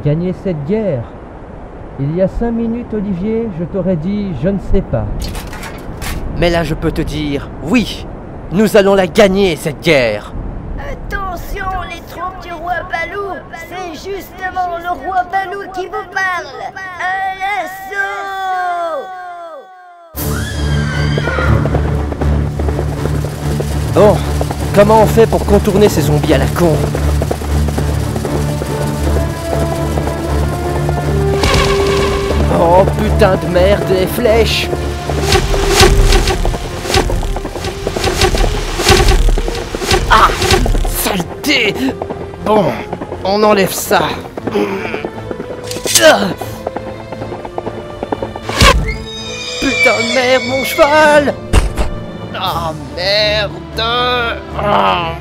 Gagner cette guerre? Il y a 5 minutes, Olivier, je t'aurais dit je ne sais pas. Mais là, je peux te dire, oui, nous allons la gagner, cette guerre. Attention, les troupes du roi Balou! C'est justement le roi Balou qui vous parle! À l'assaut! Bon, comment on fait pour contourner ces zombies à la con? Oh putain de merde, les flèches! Ah! Saleté! Bon, on enlève ça. Ah. Putain de merde, mon cheval! Ah merde! Ah.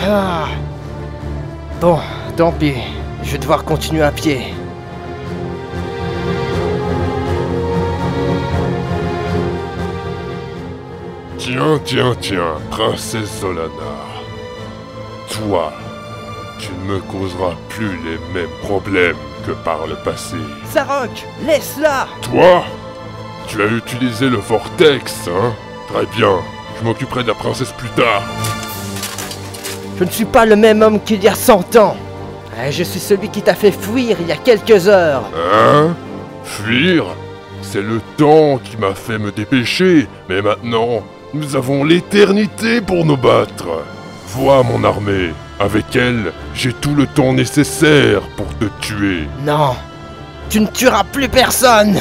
Ah. Bon, tant pis. Je vais devoir continuer à pied. Tiens, princesse Zolana. Toi, tu ne me causeras plus les mêmes problèmes que par le passé. Zarok, laisse-la! Toi, tu as utilisé le vortex, hein? Très bien, je m'occuperai de la princesse plus tard. Je ne suis pas le même homme qu'il y a 100 ans. Je suis celui qui t'a fait fuir il y a quelques heures. Hein? Fuir? C'est le temps qui m'a fait me dépêcher, mais maintenant, nous avons l'éternité pour nous battre. Vois mon armée. Avec elle, j'ai tout le temps nécessaire pour te tuer. Non, tu ne tueras plus personne.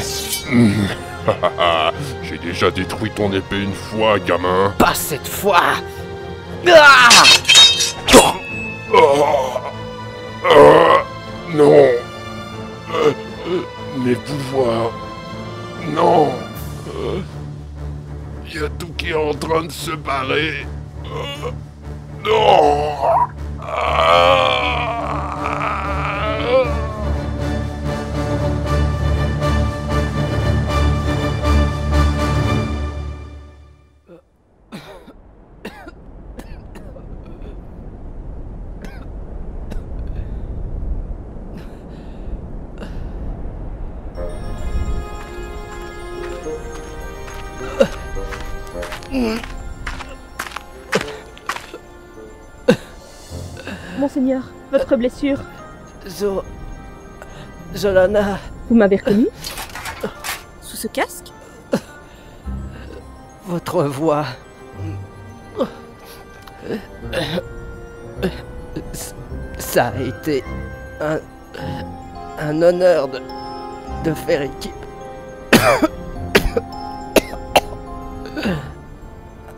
J'ai déjà détruit ton épée une fois, gamin. Pas cette fois. Ah! Non. Mes pouvoirs. Non. Il y a tout qui est en train de se barrer. Non. Monseigneur, votre blessure. Zolana. Vous m'avez reconnu? Sous ce casque? Votre voix. Ça a été un honneur de faire équipe.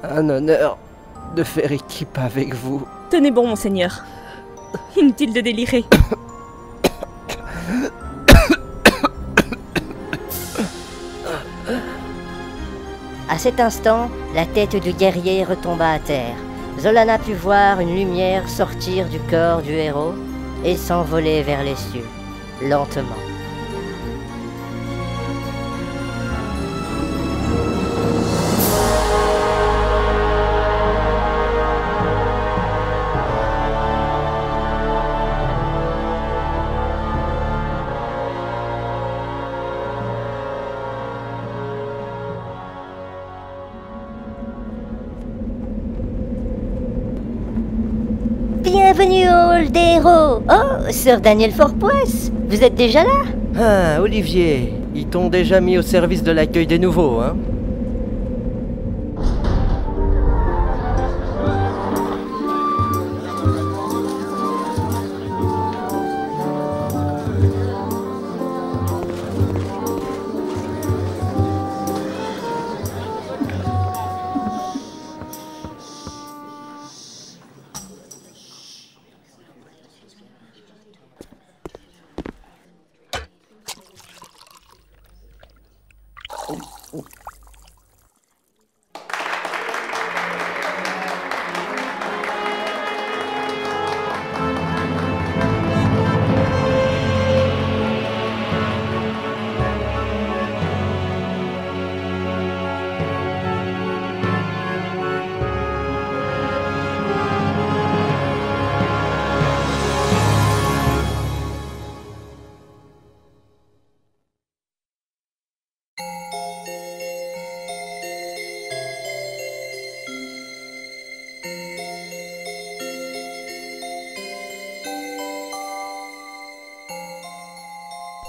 Un honneur de faire équipe avec vous. Tenez bon, monseigneur. Inutile de délirer. À cet instant, la tête du guerrier retomba à terre. Zolana put voir une lumière sortir du corps du héros et s'envoler vers les cieux, lentement. Bienvenue au hall des héros. Oh, Sir Daniel Fortpoisse, vous êtes déjà là? Ah, Olivier, ils t'ont déjà mis au service de l'accueil des nouveaux, hein?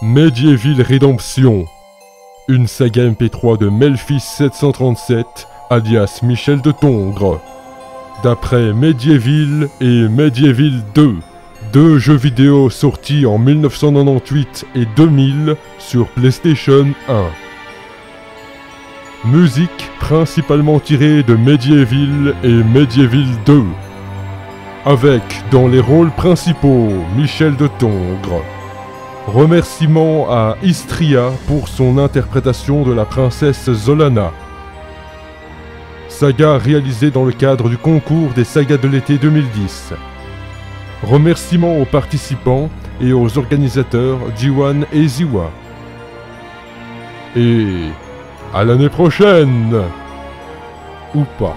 Medieval Redemption, une saga MP3 de Melphis737, alias Michel de Tongres, d'après Medieval et Medieval 2, 2 jeux vidéo sortis en 1998 et 2000 sur PlayStation 1. Musique principalement tirée de Medieval et Medieval 2. Avec dans les rôles principaux Michel de Tongres. Remerciements à Istria pour son interprétation de la princesse Zolana. Saga réalisée dans le cadre du concours des sagas de l'été 2010. Remerciements aux participants et aux organisateurs Jiwan et Ziwa. Et à l'année prochaine! Ou pas.